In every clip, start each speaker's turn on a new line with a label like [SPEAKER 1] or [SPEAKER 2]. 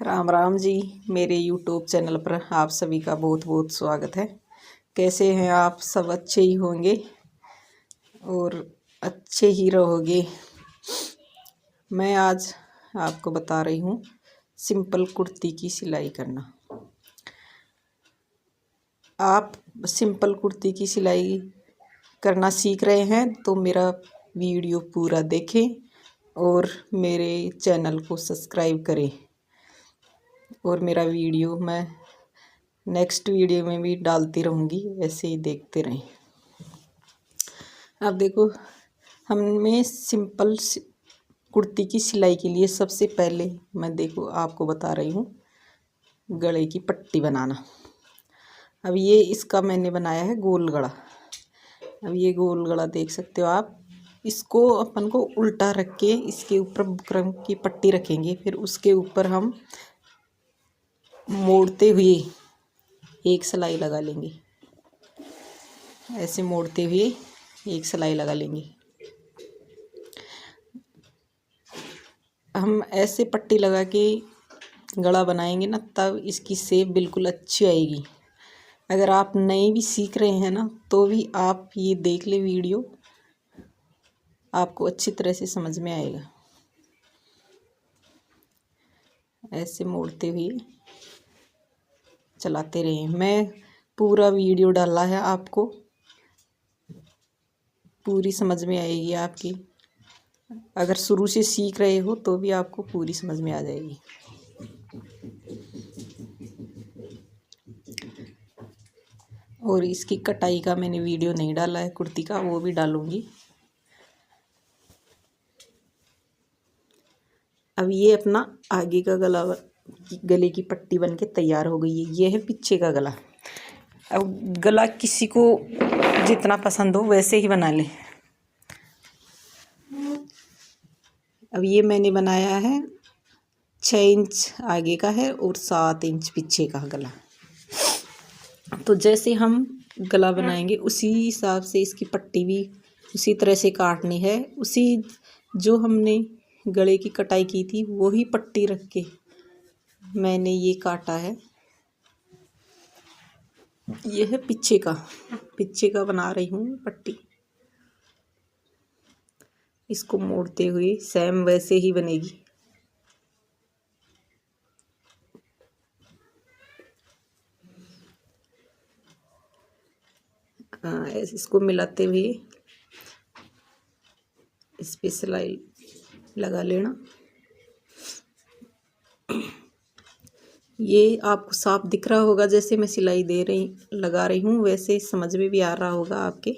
[SPEAKER 1] राम राम जी। मेरे YouTube channel पर आप सभी का बहुत बहुत स्वागत है। कैसे हैं आप? सब अच्छे ही होंगे और अच्छे ही रहोगे। मैं आज आपको बता रही हूँ सिंपल कुर्ती की सिलाई करना। आप सिंपल कुर्ती की सिलाई करना सीख रहे हैं तो मेरा वीडियो पूरा देखें और मेरे चैनल को सब्सक्राइब करें। और मेरा वीडियो मैं नेक्स्ट वीडियो में भी डालती रहूँगी, ऐसे ही देखते रहें। अब देखो, हमें सिंपल कुर्ती की सिलाई के लिए सबसे पहले मैं देखो आपको बता रही हूँ गले की पट्टी बनाना। अब ये इसका मैंने बनाया है गोल गला। अब ये गोल गला देख सकते हो आप। इसको अपन को उल्टा रख के इसके ऊपर बुकरम की पट्टी रखेंगे, फिर उसके ऊपर हम मोड़ते हुए एक सिलाई लगा लेंगे। ऐसे मोड़ते हुए एक सिलाई लगा लेंगे। हम ऐसे पट्टी लगा के गला बनाएंगे ना, तब इसकी शेप बिल्कुल अच्छी आएगी। अगर आप नए भी सीख रहे हैं ना, तो भी आप ये देख ले वीडियो, आपको अच्छी तरह से समझ में आएगा। ऐसे मोड़ते हुए चलाते रहें। मैं पूरा वीडियो डाला है, आपको पूरी समझ में आएगी आपकी। अगर शुरू से सीख रहे हो तो भी आपको पूरी समझ में आ जाएगी। और इसकी कटाई का मैंने वीडियो नहीं डाला है कुर्ती का, वो भी डालूंगी। अब ये अपना आगे का गला, गले की पट्टी बन के तैयार हो गई है। ये है पीछे का गला। अब गला किसी को जितना पसंद हो वैसे ही बना ले। अब ये मैंने बनाया है 6 इंच आगे का है और 7 इंच पीछे का गला। तो जैसे हम गला बनाएंगे उसी हिसाब से इसकी पट्टी भी उसी तरह से काटनी है। उसी जो हमने गले की कटाई की थी वही पट्टी रख के मैंने ये काटा है। ये है पीछे का बना रही हूँ पट्टी। इसको मोड़ते हुए सेम वैसे ही बनेगी। इसको मिलाते हुए इस पे सिलाई लगा लेना। ये आपको साफ दिख रहा होगा, जैसे मैं सिलाई लगा रही हूँ वैसे समझ में भी आ रहा होगा आपके।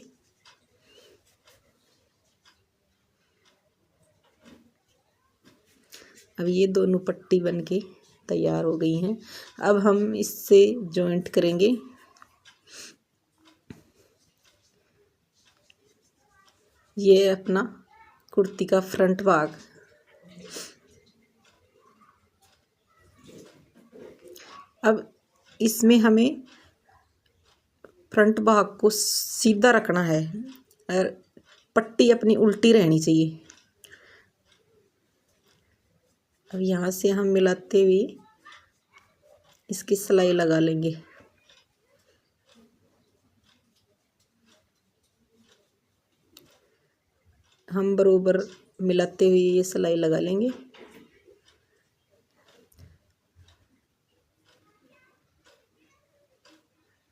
[SPEAKER 1] अब ये दोनों पट्टी बन के तैयार हो गई हैं। अब हम इससे जॉइंट करेंगे। ये अपना कुर्ती का फ्रंट भाग। अब इसमें हमें फ्रंट भाग को सीधा रखना है और पट्टी अपनी उल्टी रहनी चाहिए। अब यहाँ से हम मिलाते हुए इसकी सिलाई लगा लेंगे। हम बरोबर मिलाते हुए ये सिलाई लगा लेंगे।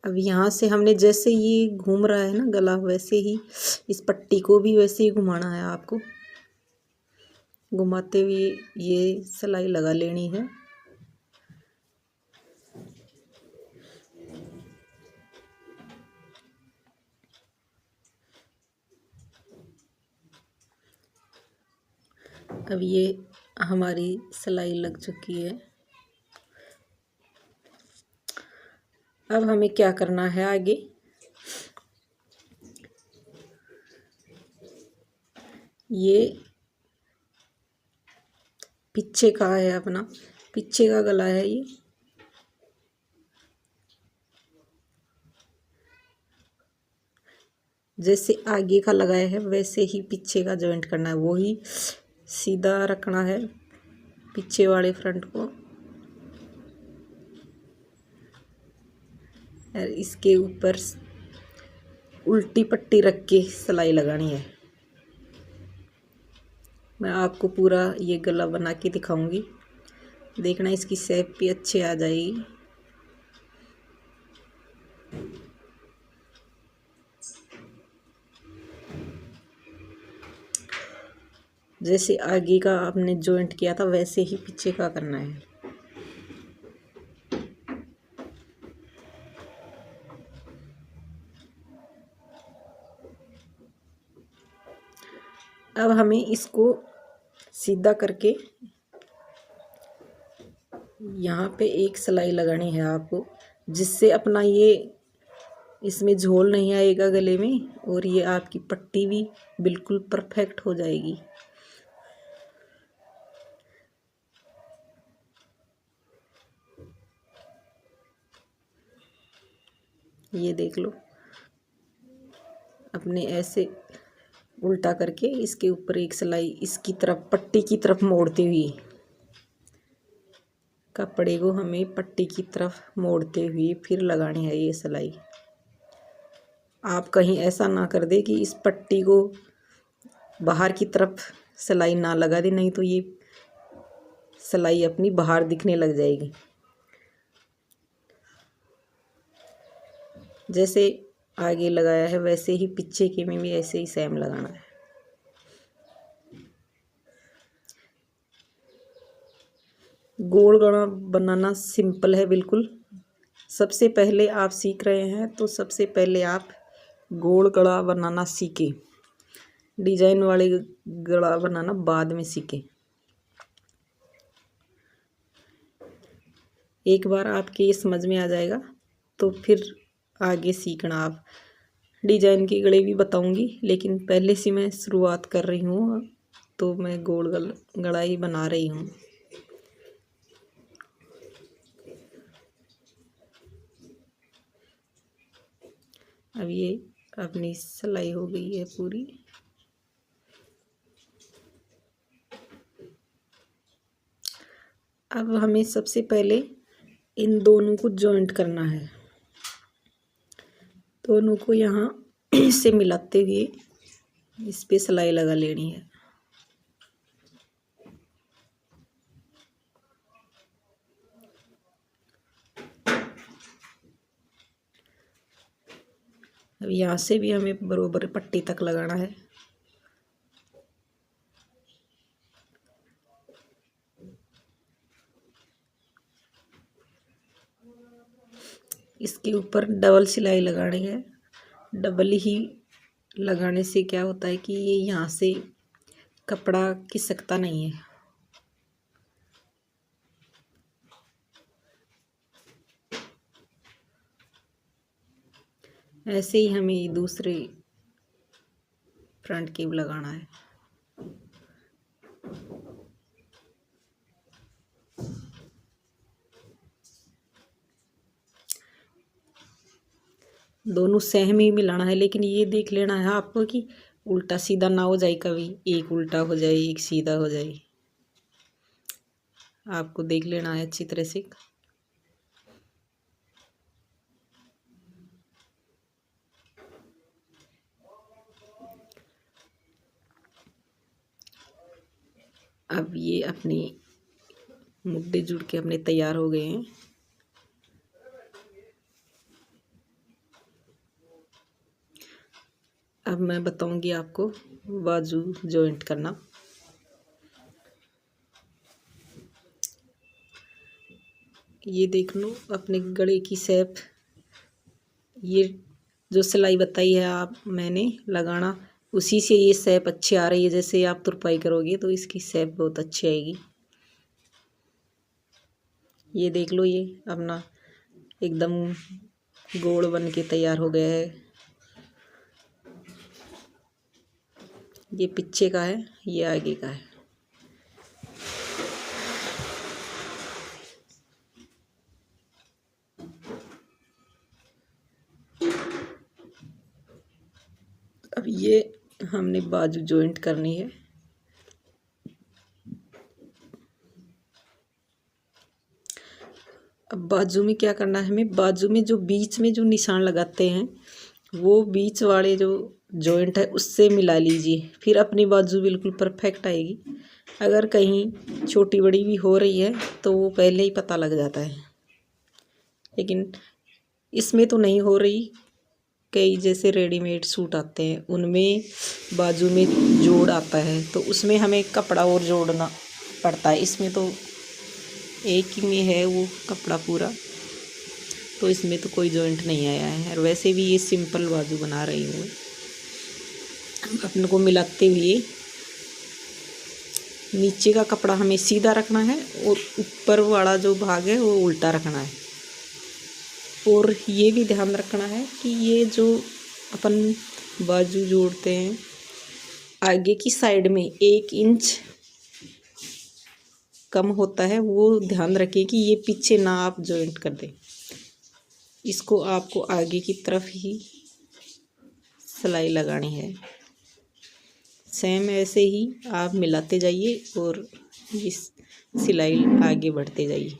[SPEAKER 1] अब यहाँ से हमने जैसे ये घूम रहा है ना गला, वैसे ही इस पट्टी को भी वैसे ही घुमाना है आपको। घुमाते हुए ये सिलाई लगा लेनी है। अब ये हमारी सिलाई लग चुकी है। अब हमें क्या करना है आगे, ये पीछे का है अपना, पीछे का गला है ये। जैसे आगे का लगाया है वैसे ही पीछे का जॉइंट करना है, वही सीधा रखना है पीछे वाले फ्रंट को। और इसके ऊपर उल्टी पट्टी रख के सिलाई लगानी है। मैं आपको पूरा ये गला बना के दिखाऊंगी, देखना इसकी शेप भी अच्छी आ जाएगी। जैसे आगे का आपने जॉइंट किया था वैसे ही पीछे का करना है। अब हमें इसको सीधा करके यहाँ पे एक सिलाई लगानी है आपको, जिससे अपना ये इसमें झोल नहीं आएगा गले में, और ये आपकी पट्टी भी बिल्कुल परफेक्ट हो जाएगी। ये देख लो, अपने ऐसे उल्टा करके इसके ऊपर एक सिलाई इसकी तरफ पट्टी की तरफ मोड़ते हुए, कपड़े को हमें पट्टी की तरफ मोड़ते हुए फिर लगानी है ये सिलाई। आप कहीं ऐसा ना कर दे कि इस पट्टी को बाहर की तरफ सिलाई ना लगा दे, नहीं तो ये सिलाई अपनी बाहर दिखने लग जाएगी। जैसे आगे लगाया है वैसे ही पीछे के में भी ऐसे ही सेम लगाना है। गोल गला बनाना सिंपल है बिल्कुल। सबसे पहले आप सीख रहे हैं तो सबसे पहले आप गोल गला बनाना सीखें, डिजाइन वाले गला बनाना बाद में सीखें। एक बार आपके ये समझ में आ जाएगा तो फिर आगे सीखना आप। डिजाइन के गले भी बताऊंगी, लेकिन पहले से मैं शुरुआत कर रही हूँ तो मैं गोल गला ही बना रही हूँ। अब ये अपनी सिलाई हो गई है पूरी। अब हमें सबसे पहले इन दोनों को जॉइंट करना है। दोनों को यहाँ से मिलाते हुए इस पे सिलाई लगा लेनी है। अब यहाँ से भी हमें बराबर पट्टी तक लगाना है। इसके ऊपर डबल सिलाई लगानी है। डबल ही लगाने से क्या होता है कि ये यहाँ से कपड़ा खिसकता नहीं है। ऐसे ही हमें दूसरे फ्रंट की भी लगाना है। दोनों सेम ही मिलाना है, लेकिन ये देख लेना है आपको कि उल्टा सीधा ना हो जाए, कभी एक उल्टा हो जाए एक सीधा हो जाए। आपको देख लेना है अच्छी तरह से। अब ये अपने मुड्डे जुड़ के अपने तैयार हो गए हैं। अब मैं बताऊंगी आपको बाजू जॉइंट करना। ये देख लो अपने गले की शेप, ये जो सिलाई बताई है आप मैंने लगाना, उसी से ये शेप अच्छी आ रही है। जैसे आप तुरपाई करोगे तो इसकी शेप बहुत अच्छी आएगी। ये देख लो, ये अपना एकदम गोल बन के तैयार हो गया है। ये पीछे का है, ये आगे का है। अब ये हमने बाजू जॉइंट करनी है। अब बाजू में क्या करना है हमें, बाजू में जो बीच में जो निशान लगाते हैं वो बीच वाले जो जॉइंट है उससे मिला लीजिए, फिर अपनी बाजू बिल्कुल परफेक्ट आएगी। अगर कहीं छोटी बड़ी भी हो रही है तो वो पहले ही पता लग जाता है, लेकिन इसमें तो नहीं हो रही। कई जैसे रेडीमेड सूट आते हैं उनमें बाजू में जोड़ आता है तो उसमें हमें कपड़ा और जोड़ना पड़ता है। इसमें तो एक ही में है वो कपड़ा पूरा, तो इसमें तो कोई जॉइंट नहीं आया है। और वैसे भी ये सिंपल बाजू बना रही हूँ। अपने को मिलाते हुए नीचे का कपड़ा हमें सीधा रखना है और ऊपर वाला जो भाग है वो उल्टा रखना है। और ये भी ध्यान रखना है कि ये जो अपन बाजू जोड़ते हैं आगे की साइड में 1 इंच कम होता है, वो ध्यान रखें कि ये पीछे ना आप जॉइंट कर दें। इसको आपको आगे की तरफ ही सिलाई लगानी है। सेम ऐसे ही आप मिलाते जाइए और इस सिलाई आगे बढ़ते जाइए।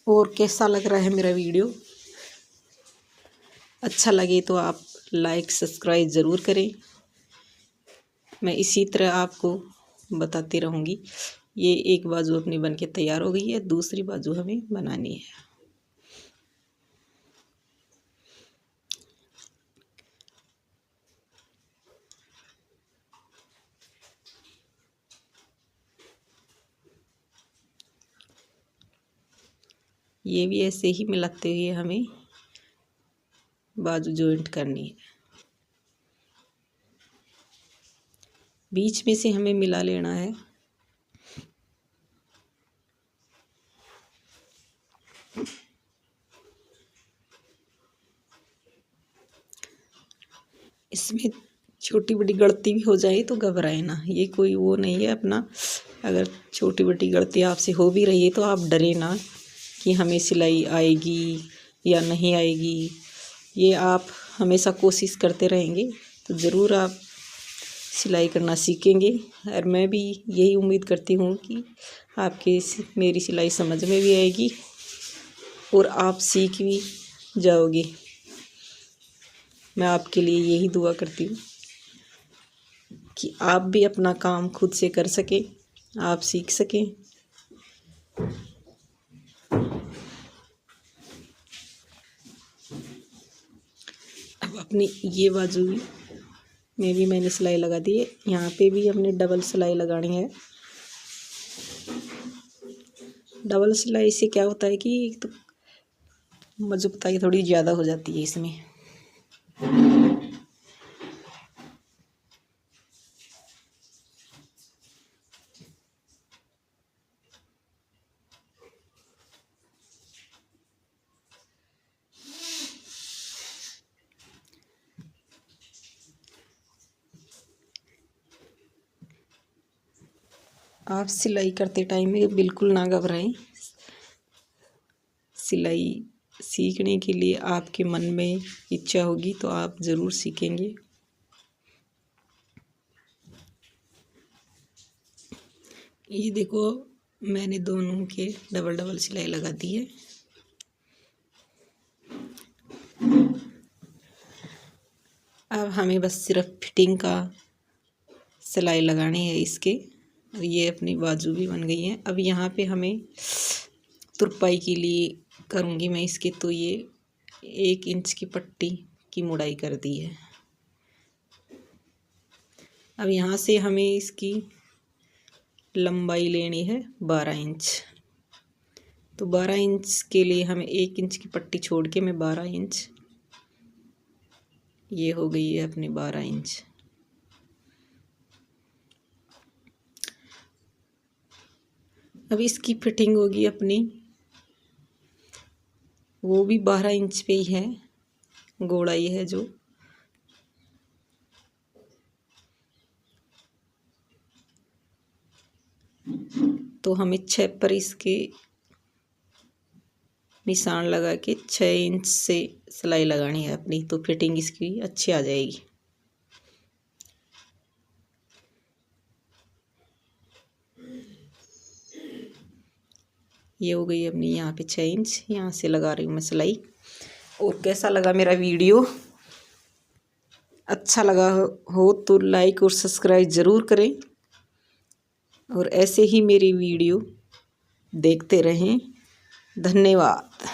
[SPEAKER 1] और कैसा लग रहा है मेरा वीडियो? अच्छा लगे तो आप लाइक सब्सक्राइब ज़रूर करें। मैं इसी तरह आपको बताती रहूँगी। ये एक बाजू अपनी बनके तैयार हो गई है, दूसरी बाजू हमें बनानी है। ये भी ऐसे ही मिलाते हुए हमें बाजू जॉइंट करनी है। बीच में से हमें मिला लेना है। इसमें छोटी बड़ी गलती भी हो जाए तो घबराए ना, ये कोई वो नहीं है अपना। अगर छोटी बड़ी गलती आपसे हो भी रही है तो आप डरे ना कि हमें सिलाई आएगी या नहीं आएगी। ये आप हमेशा कोशिश करते रहेंगे तो ज़रूर आप सिलाई करना सीखेंगे। और मैं भी यही उम्मीद करती हूँ कि आपके मेरी सिलाई समझ में भी आएगी और आप सीख भी जाओगे। मैं आपके लिए यही दुआ करती हूँ कि आप भी अपना काम खुद से कर सकें, आप सीख सकें। अब अपनी ये बाजू में भी मैंने सिलाई लगा दी है। यहाँ पे भी हमने डबल सिलाई लगानी है। डबल सिलाई से क्या होता है कि तो मजबूताई थोड़ी ज़्यादा हो जाती है इसमें। आप सिलाई करते टाइम में बिल्कुल ना घबराएं। सिलाई सीखने के लिए आपके मन में इच्छा होगी तो आप ज़रूर सीखेंगे। ये देखो मैंने दोनों के डबल डबल सिलाई लगा दी है। अब हमें बस सिर्फ फिटिंग का सिलाई लगानी है इसके। और ये अपनी बाजू भी बन गई है। अब यहाँ पे हमें तुरपाई के लिए करूँगी मैं इसके, तो ये 1 इंच की पट्टी की मुड़ाई कर दी है। अब यहाँ से हमें इसकी लंबाई लेनी है 12 इंच। तो 12 इंच के लिए हमें 1 इंच की पट्टी छोड़ के मैं 12 इंच, ये हो गई है अपनी 12 इंच। अब इसकी फिटिंग होगी अपनी, वो भी 12 इंच पे ही है, गोड़ाई है जो। तो हमें 6 पर इसके निशान लगा के 6 इंच से सिलाई लगानी है अपनी, तो फिटिंग इसकी अच्छी आ जाएगी। ये हो गई अपनी यहाँ पे 6 इंच, यहाँ से लगा रही हूँ मैं सिलाई। और कैसा लगा मेरा वीडियो? अच्छा लगा हो तो लाइक और सब्सक्राइब ज़रूर करें, और ऐसे ही मेरी वीडियो देखते रहें। धन्यवाद।